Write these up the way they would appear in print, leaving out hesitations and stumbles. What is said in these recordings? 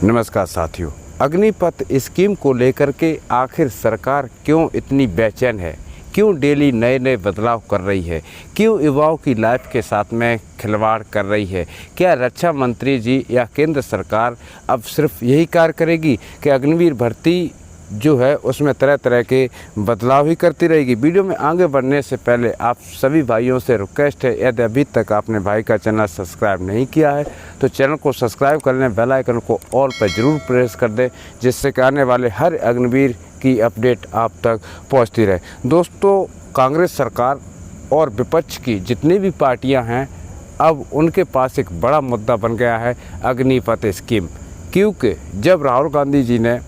नमस्कार साथियों, अग्निपथ स्कीम को लेकर के आखिर सरकार क्यों इतनी बेचैन है, क्यों डेली नए नए बदलाव कर रही है, क्यों युवाओं की लाइफ के साथ में खिलवाड़ कर रही है। क्या रक्षा मंत्री जी या केंद्र सरकार अब सिर्फ यही कार्य करेगी कि अग्निवीर भर्ती जो है उसमें तरह तरह के बदलाव ही करती रहेगी। वीडियो में आगे बढ़ने से पहले आप सभी भाइयों से रिक्वेस्ट है, यदि अभी तक आपने भाई का चैनल सब्सक्राइब नहीं किया है तो चैनल को सब्सक्राइब कर लें, बेल आइकन को ऑल पर ज़रूर प्रेस कर दें, जिससे कि आने वाले हर अग्निवीर की अपडेट आप तक पहुंचती रहे। दोस्तों, कांग्रेस सरकार और विपक्ष की जितनी भी पार्टियां हैं, अब उनके पास एक बड़ा मुद्दा बन गया है अग्निपथ स्कीम। क्योंकि जब राहुल गांधी जी ने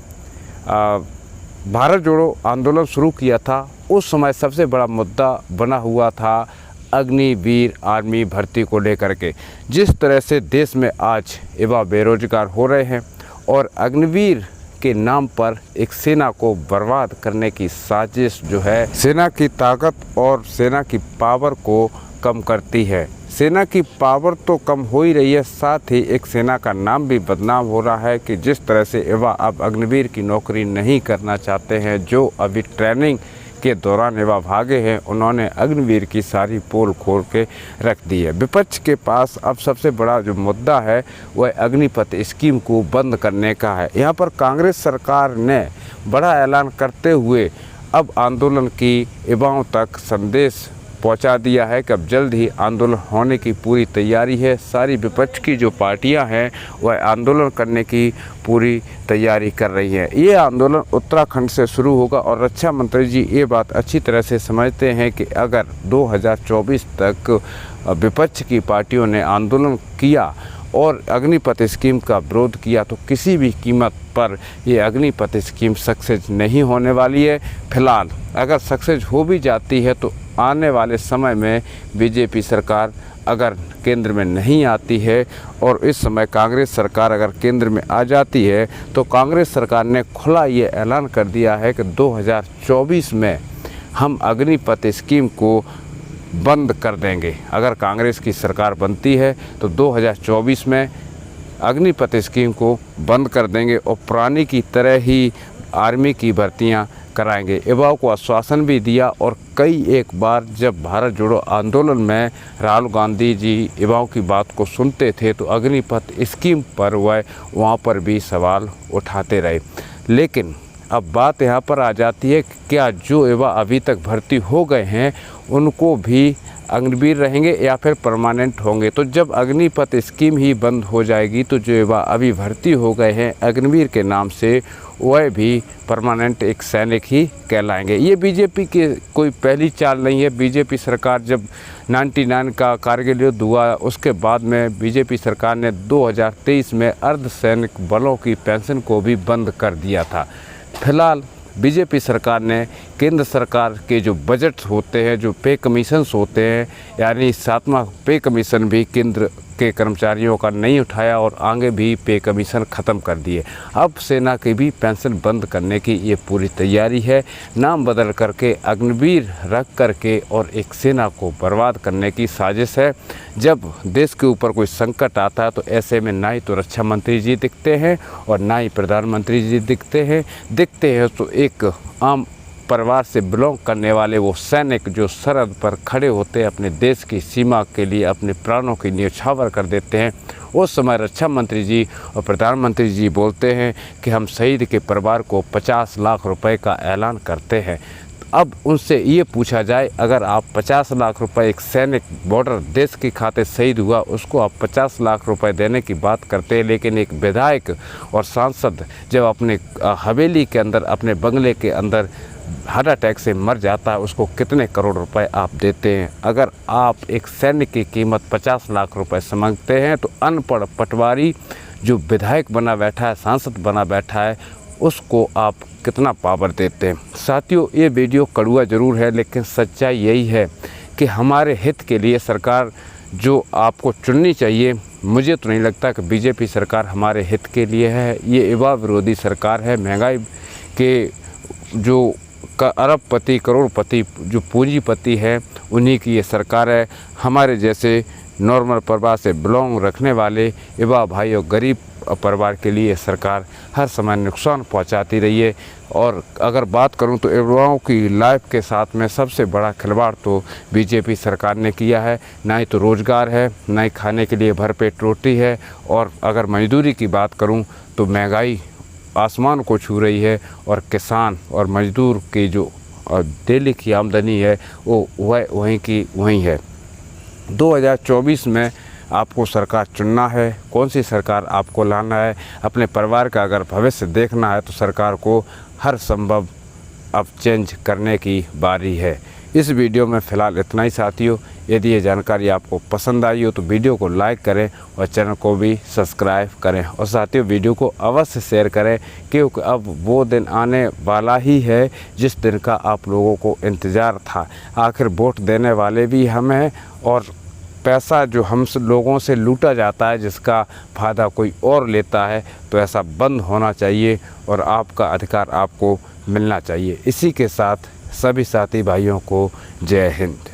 भारत जोड़ो आंदोलन शुरू किया था, उस समय सबसे बड़ा मुद्दा बना हुआ था अग्निवीर आर्मी भर्ती को लेकर के। जिस तरह से देश में आज युवा बेरोजगार हो रहे हैं और अग्निवीर के नाम पर एक सेना को बर्बाद करने की साजिश जो है सेना की ताकत और सेना की पावर को कम करती है। सेना की पावर तो कम हो ही रही है, साथ ही एक सेना का नाम भी बदनाम हो रहा है कि जिस तरह से युवा अब अग्निवीर की नौकरी नहीं करना चाहते हैं। जो अभी ट्रेनिंग के दौरान युवा भागे हैं, उन्होंने अग्निवीर की सारी पोल खोल के रख दी है। विपक्ष के पास अब सबसे बड़ा जो मुद्दा है वह अग्निपथ स्कीम को बंद करने का है। यहाँ पर कांग्रेस सरकार ने बड़ा ऐलान करते हुए अब आंदोलन की युवाओं तक संदेश पहुंचा दिया है कि अब जल्द ही आंदोलन होने की पूरी तैयारी है। सारी विपक्ष की जो पार्टियां हैं वह आंदोलन करने की पूरी तैयारी कर रही हैं। ये आंदोलन उत्तराखंड से शुरू होगा और रक्षा मंत्री जी ये बात अच्छी तरह से समझते हैं कि अगर 2024 तक विपक्ष की पार्टियों ने आंदोलन किया और अग्निपथ स्कीम का विरोध किया तो किसी भी कीमत पर ये अग्निपथ स्कीम सक्सेस नहीं होने वाली है। फिलहाल अगर सक्सेस हो भी जाती है तो आने वाले समय में बीजेपी सरकार अगर केंद्र में नहीं आती है और इस समय कांग्रेस सरकार अगर केंद्र में आ जाती है तो कांग्रेस सरकार ने खुला ये ऐलान कर दिया है कि 2024 में हम अग्निपथ स्कीम को बंद कर देंगे। अगर कांग्रेस की सरकार बनती है तो 2024 में अग्निपथ स्कीम को बंद कर देंगे और पुरानी की तरह ही आर्मी की भर्तियां कराएंगे। युवाओं को आश्वासन भी दिया और कई एक बार जब भारत जोड़ो आंदोलन में राहुल गांधी जी युवाओं की बात को सुनते थे तो अग्निपथ स्कीम पर वह वहाँ पर भी सवाल उठाते रहे। लेकिन अब बात यहाँ पर आ जाती है कि क्या जो युवा अभी तक भर्ती हो गए हैं उनको भी अग्निवीर रहेंगे या फिर परमानेंट होंगे। तो जब अग्निपथ स्कीम ही बंद हो जाएगी तो जो युवा अभी भर्ती हो गए हैं अग्निवीर के नाम से वह भी परमानेंट एक सैनिक ही कहलाएंगे। ये बीजेपी की कोई पहली चाल नहीं है। बीजेपी सरकार जब 99 का कारगिल युद्ध हुआ उसके बाद में बीजेपी सरकार ने 2023 में अर्धसैनिक बलों की पेंशन को भी बंद कर दिया था। फिलहाल बीजेपी सरकार ने केंद्र सरकार के जो बजट होते हैं, जो पे कमीशंस होते हैं, यानी 7वां पे कमीशन भी केंद्र के कर्मचारियों का नहीं उठाया और आगे भी पे कमीशन ख़त्म कर दिए। अब सेना की भी पेंशन बंद करने की ये पूरी तैयारी है। नाम बदल करके अग्निवीर रख करके और एक सेना को बर्बाद करने की साजिश है। जब देश के ऊपर कोई संकट आता है तो ऐसे में ना ही तो रक्षा मंत्री जी दिखते हैं और ना ही प्रधानमंत्री जी दिखते हैं तो एक आम परिवार से बिलोंग करने वाले वो सैनिक जो सरहद पर खड़े होते हैं, अपने देश की सीमा के लिए अपने प्राणों की न्यौछावर कर देते हैं। उस समय रक्षा मंत्री जी और प्रधानमंत्री जी बोलते हैं कि हम शहीद के परिवार को 50 लाख रुपए का ऐलान करते हैं। अब उनसे ये पूछा जाए, अगर आप 50 लाख रुपए एक सैनिक बॉर्डर देश के खाते शहीद हुआ उसको आप 50 लाख रुपए देने की बात करते हैं, लेकिन एक विधायक और सांसद जब अपने हवेली के अंदर अपने बंगले के अंदर हार्ट अटैक से मर जाता है उसको कितने करोड़ रुपए आप देते हैं। अगर आप एक सैनिक की कीमत 50 लाख रुपए समझते हैं तो अनपढ़ पटवारी जो विधायक बना बैठा है, सांसद बना बैठा है, उसको आप कितना पावर देते हैं। साथियों, ये वीडियो कड़वा ज़रूर है लेकिन सच्चाई यही है कि हमारे हित के लिए सरकार जो आपको चुननी चाहिए, मुझे तो नहीं लगता कि बीजेपी सरकार हमारे हित के लिए है। ये युवा विरोधी सरकार है। महंगाई के जो अरबपति करोड़पति जो पूंजीपति है उन्हीं की ये सरकार है। हमारे जैसे नॉर्मल परिवार से बिलोंग रखने वाले युवा भाई और गरीब परिवार के लिए सरकार हर समय नुकसान पहुंचाती रही है। और अगर बात करूं तो युवाओं की लाइफ के साथ में सबसे बड़ा खिलवाड़ तो बीजेपी सरकार ने किया है। ना ही तो रोज़गार है, ना ही खाने के लिए भरपेट रोटी है। और अगर मजदूरी की बात करूं तो महंगाई आसमान को छू रही है और किसान और मजदूर की जो डेली की आमदनी है वो वहीं की वहीं है। 2024 में आपको सरकार चुनना है, कौन सी सरकार आपको लाना है। अपने परिवार का अगर भविष्य देखना है तो सरकार को हर संभव अब चेंज करने की बारी है। इस वीडियो में फ़िलहाल इतना ही साथियों। यदि ये जानकारी आपको पसंद आई हो तो वीडियो को लाइक करें और चैनल को भी सब्सक्राइब करें। और साथियों वीडियो को अवश्य शेयर करें, क्योंकि अब वो दिन आने वाला ही है जिस दिन का आप लोगों को इंतज़ार था। आखिर वोट देने वाले भी हम हैं और पैसा जो हम लोगों से लूटा जाता है, जिसका फ़ायदा कोई और लेता है, तो ऐसा बंद होना चाहिए और आपका अधिकार आपको मिलना चाहिए। इसी के साथ सभी साथी भाइयों को जय हिंद।